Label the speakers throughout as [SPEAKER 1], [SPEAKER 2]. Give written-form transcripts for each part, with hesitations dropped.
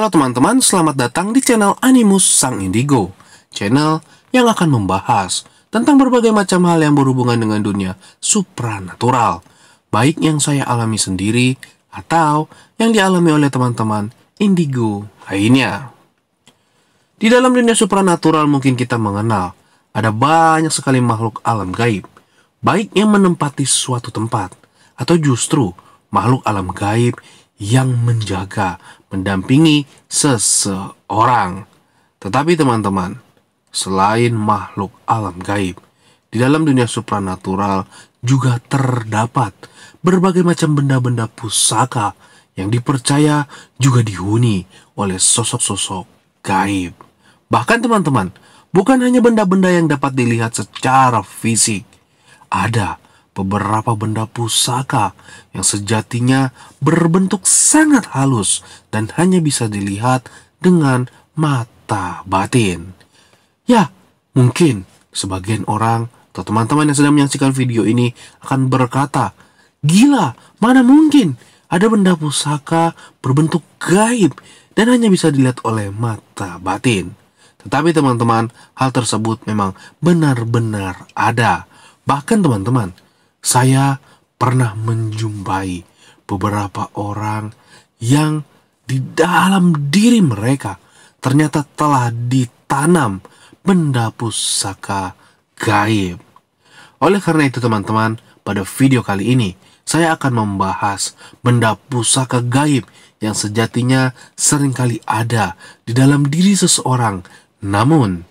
[SPEAKER 1] Halo teman-teman, selamat datang di channel Animus Sang Indigo, channel yang akan membahas tentang berbagai macam hal yang berhubungan dengan dunia supranatural, baik yang saya alami sendiri atau yang dialami oleh teman-teman indigo lainnya. Di dalam dunia supranatural mungkin kita mengenal ada banyak sekali makhluk alam gaib, baik yang menempati suatu tempat atau justru makhluk alam gaib yang menjaga, mendampingi seseorang. Tetapi teman-teman, selain makhluk alam gaib, di dalam dunia supranatural juga terdapat berbagai macam benda-benda pusaka yang dipercaya juga dihuni oleh sosok-sosok gaib. Bahkan teman-teman, bukan hanya benda-benda yang dapat dilihat secara fisik, ada beberapa benda pusaka yang sejatinya berbentuk sangat halus dan hanya bisa dilihat dengan mata batin. Ya, mungkin sebagian orang atau teman-teman yang sedang menyaksikan video ini akan berkata, "Gila, mana mungkin ada benda pusaka berbentuk gaib dan hanya bisa dilihat oleh mata batin." Tetapi teman-teman, hal tersebut memang benar-benar ada. Bahkan teman-teman, saya pernah menjumpai beberapa orang yang di dalam diri mereka ternyata telah ditanam benda pusaka gaib. Oleh karena itu teman-teman, pada video kali ini saya akan membahas benda pusaka gaib yang sejatinya seringkali ada di dalam diri seseorang, namun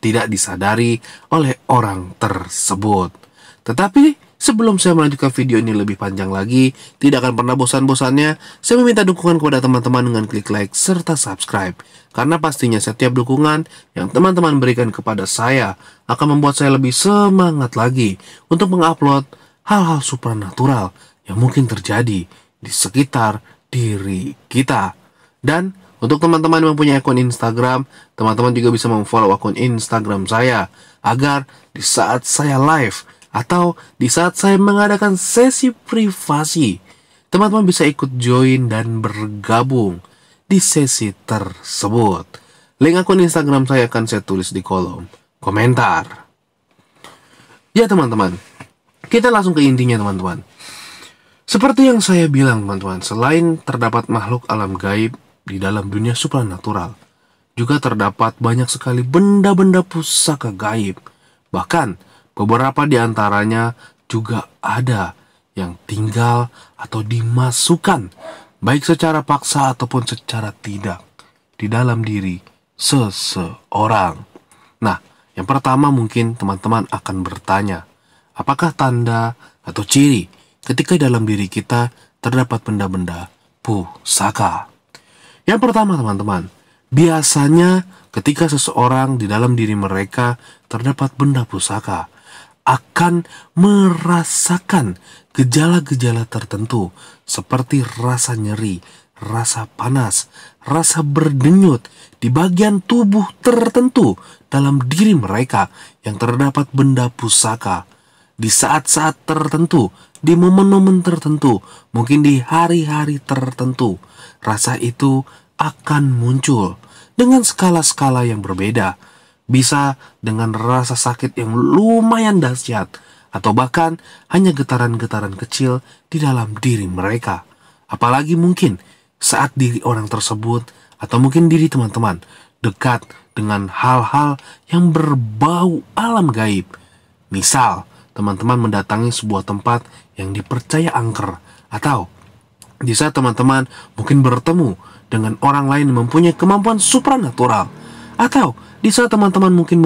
[SPEAKER 1] tidak disadari oleh orang tersebut. Tetapi sebelum saya melanjutkan video ini lebih panjang lagi, tidak akan pernah bosan-bosannya, saya meminta dukungan kepada teman-teman dengan klik like serta subscribe. Karena pastinya setiap dukungan yang teman-teman berikan kepada saya akan membuat saya lebih semangat lagi untuk mengupload hal-hal supranatural yang mungkin terjadi di sekitar diri kita. Dan untuk teman-teman yang punya akun Instagram, teman-teman juga bisa memfollow akun Instagram saya agar di saat saya live atau di saat saya mengadakan sesi privasi, teman-teman bisa ikut join dan bergabung di sesi tersebut. Link akun Instagram saya akan saya tulis di kolom komentar. Ya teman-teman, kita langsung ke intinya teman-teman. Seperti yang saya bilang teman-teman, selain terdapat makhluk alam gaib di dalam dunia supranatural, juga terdapat banyak sekali benda-benda pusaka gaib. Bahkan beberapa di antaranya juga ada yang tinggal atau dimasukkan, baik secara paksa ataupun secara tidak, di dalam diri seseorang. Nah, yang pertama mungkin teman-teman akan bertanya, apakah tanda atau ciri ketika dalam diri kita terdapat benda-benda pusaka? Yang pertama teman-teman, biasanya ketika seseorang di dalam diri mereka terdapat benda pusaka, akan merasakan gejala-gejala tertentu seperti rasa nyeri, rasa panas, rasa berdenyut di bagian tubuh tertentu dalam diri mereka yang terdapat benda pusaka. Di saat-saat tertentu, di momen-momen tertentu, mungkin di hari-hari tertentu, rasa itu akan muncul dengan skala-skala yang berbeda. Bisa dengan rasa sakit yang lumayan dahsyat, atau bahkan hanya getaran-getaran kecil di dalam diri mereka. Apalagi mungkin saat diri orang tersebut, atau mungkin diri teman-teman, dekat dengan hal-hal yang berbau alam gaib. Misal, teman-teman mendatangi sebuah tempat yang dipercaya angker, atau di saat teman-teman mungkin bertemu dengan orang lain yang mempunyai kemampuan supranatural, atau di saat teman-teman mungkin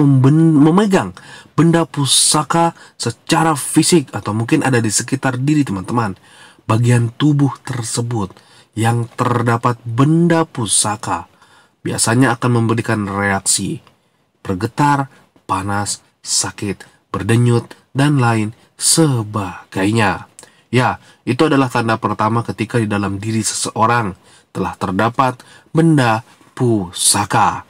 [SPEAKER 1] memegang benda pusaka secara fisik atau mungkin ada di sekitar diri teman-teman, bagian tubuh tersebut yang terdapat benda pusaka biasanya akan memberikan reaksi bergetar, panas, sakit, berdenyut, dan lain sebagainya. Ya, itu adalah tanda pertama ketika di dalam diri seseorang telah terdapat benda pusaka.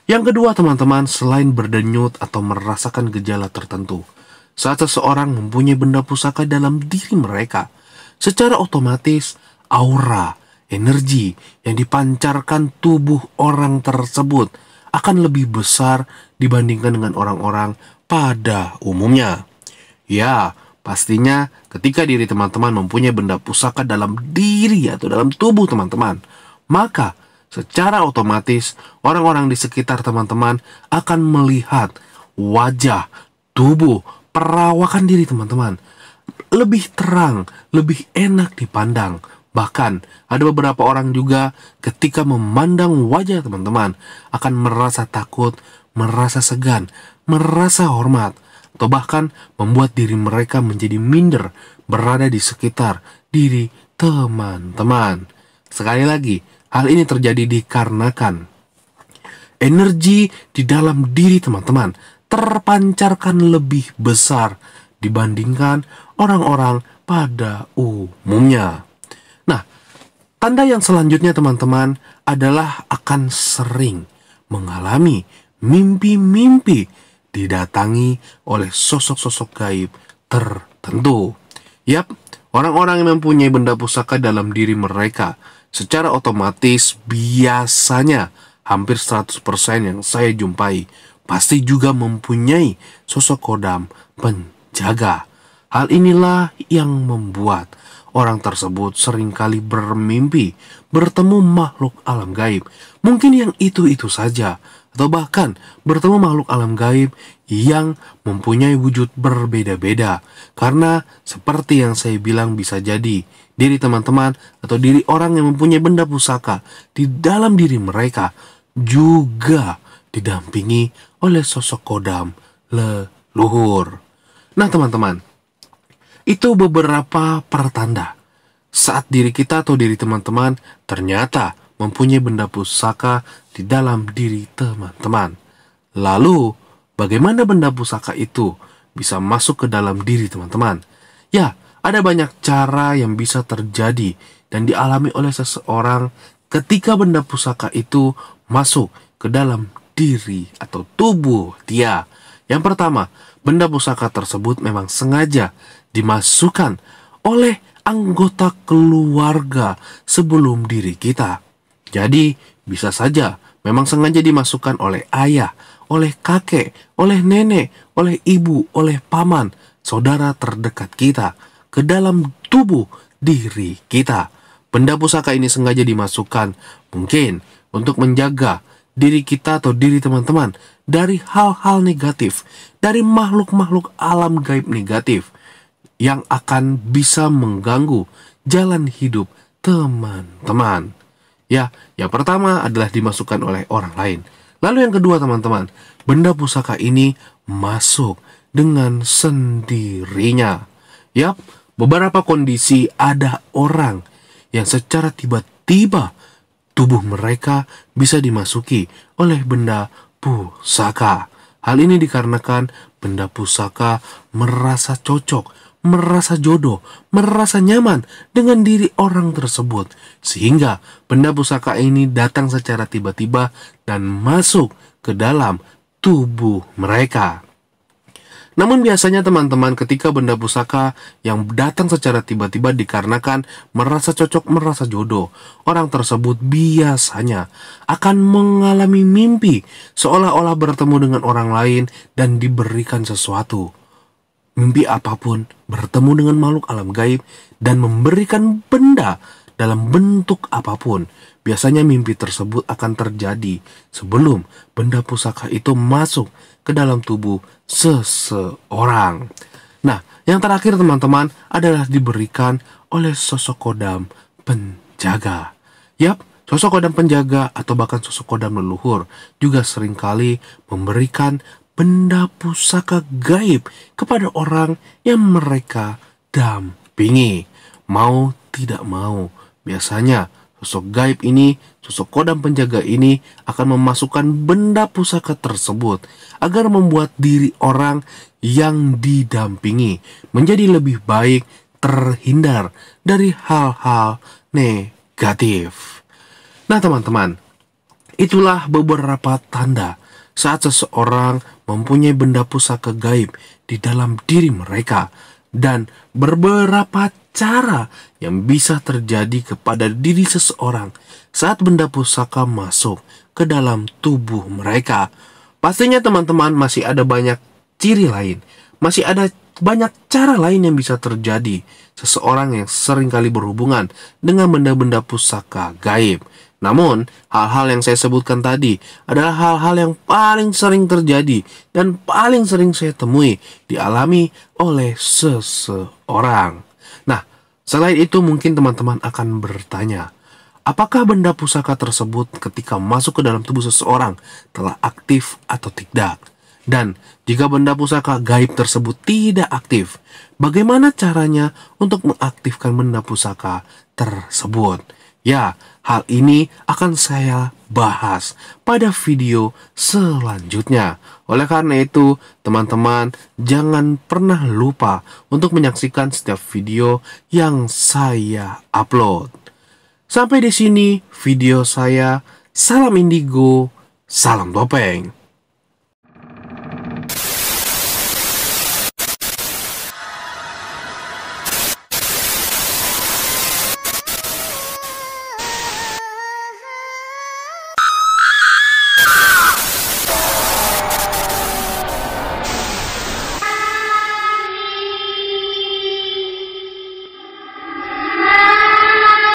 [SPEAKER 1] Yang kedua teman-teman, selain berdenyut atau merasakan gejala tertentu, saat seseorang mempunyai benda pusaka dalam diri mereka, secara otomatis aura energi yang dipancarkan tubuh orang tersebut akan lebih besar dibandingkan dengan orang-orang pada umumnya. Ya, pastinya ketika diri teman-teman mempunyai benda pusaka dalam diri atau dalam tubuh teman-teman, maka secara otomatis orang-orang di sekitar teman-teman akan melihat wajah, tubuh, perawakan diri teman-teman lebih terang, lebih enak dipandang. Bahkan ada beberapa orang juga ketika memandang wajah teman-teman akan merasa takut, merasa segan, merasa hormat, atau bahkan membuat diri mereka menjadi minder berada di sekitar diri teman-teman. Sekali lagi, hal ini terjadi dikarenakan energi di dalam diri teman-teman terpancarkan lebih besar dibandingkan orang-orang pada umumnya. Nah, tanda yang selanjutnya teman-teman adalah akan sering mengalami mimpi-mimpi didatangi oleh sosok-sosok gaib tertentu. Yap, orang-orang yang mempunyai benda pusaka dalam diri mereka secara otomatis biasanya hampir 100% yang saya jumpai pasti juga mempunyai sosok kodam penjaga. Hal inilah yang membuat orang tersebut seringkali bermimpi bertemu makhluk alam gaib. Mungkin yang itu-itu saja, atau bahkan bertemu makhluk alam gaib yang mempunyai wujud berbeda-beda. Karena seperti yang saya bilang, bisa jadi diri teman-teman atau diri orang yang mempunyai benda pusaka di dalam diri mereka juga didampingi oleh sosok kodam leluhur. Nah teman-teman, itu beberapa pertanda saat diri kita atau diri teman-teman ternyata mempunyai benda pusaka di dalam diri teman-teman. Lalu, bagaimana benda pusaka itu bisa masuk ke dalam diri teman-teman? Ya, ada banyak cara yang bisa terjadi dan dialami oleh seseorang ketika benda pusaka itu masuk ke dalam diri atau tubuh dia. Yang pertama, benda pusaka tersebut memang sengaja dimasukkan oleh anggota keluarga sebelum diri kita. Jadi, bisa saja memang sengaja dimasukkan oleh ayah, oleh kakek, oleh nenek, oleh ibu, oleh paman, saudara terdekat kita ke dalam tubuh diri kita. Benda pusaka ini sengaja dimasukkan mungkin untuk menjaga diri kita atau diri teman-teman dari hal-hal negatif, dari makhluk-makhluk alam gaib negatif yang akan bisa mengganggu jalan hidup teman-teman. Ya, yang pertama adalah dimasukkan oleh orang lain. Lalu yang kedua teman-teman, benda pusaka ini masuk dengan sendirinya. Yap, beberapa kondisi ada orang yang secara tiba-tiba tubuh mereka bisa dimasuki oleh benda pusaka. Hal ini dikarenakan benda pusaka merasa cocok, merasa jodoh, merasa nyaman dengan diri orang tersebut. Sehingga benda pusaka ini datang secara tiba-tiba dan masuk ke dalam tubuh mereka. Namun biasanya teman-teman, ketika benda pusaka yang datang secara tiba-tiba dikarenakan merasa cocok, merasa jodoh, orang tersebut biasanya akan mengalami mimpi seolah-olah bertemu dengan orang lain dan diberikan sesuatu. Mimpi apapun, bertemu dengan makhluk alam gaib dan memberikan benda dalam bentuk apapun. Biasanya mimpi tersebut akan terjadi sebelum benda pusaka itu masuk ke dalam tubuh seseorang. Nah, yang terakhir teman-teman adalah diberikan oleh sosok kodam penjaga. Yap, sosok kodam penjaga atau bahkan sosok kodam leluhur juga seringkali memberikan benda pusaka gaib kepada orang yang mereka dampingi. Mau tidak mau, biasanya sosok gaib ini, sosok kodam penjaga ini akan memasukkan benda pusaka tersebut agar membuat diri orang yang didampingi menjadi lebih baik, terhindar dari hal-hal negatif. Nah teman-teman, itulah beberapa tanda saat seseorang mempunyai benda pusaka gaib di dalam diri mereka. dan beberapa cara yang bisa terjadi kepada diri seseorang saat benda pusaka masuk ke dalam tubuh mereka. Pastinya teman-teman masih ada banyak ciri lain, masih ada banyak cara lain yang bisa terjadi seseorang yang sering kali berhubungan dengan benda-benda pusaka gaib. Namun, hal-hal yang saya sebutkan tadi adalah hal-hal yang paling sering terjadi dan paling sering saya temui dialami oleh seseorang. Nah, selain itu mungkin teman-teman akan bertanya, apakah benda pusaka tersebut ketika masuk ke dalam tubuh seseorang telah aktif atau tidak? Dan jika benda pusaka gaib tersebut tidak aktif, bagaimana caranya untuk mengaktifkan benda pusaka tersebut? Ya, hal ini akan saya bahas pada video selanjutnya. Oleh karena itu, teman-teman jangan pernah lupa untuk menyaksikan setiap video yang saya upload. Sampai di sini video saya. Salam indigo, salam topeng.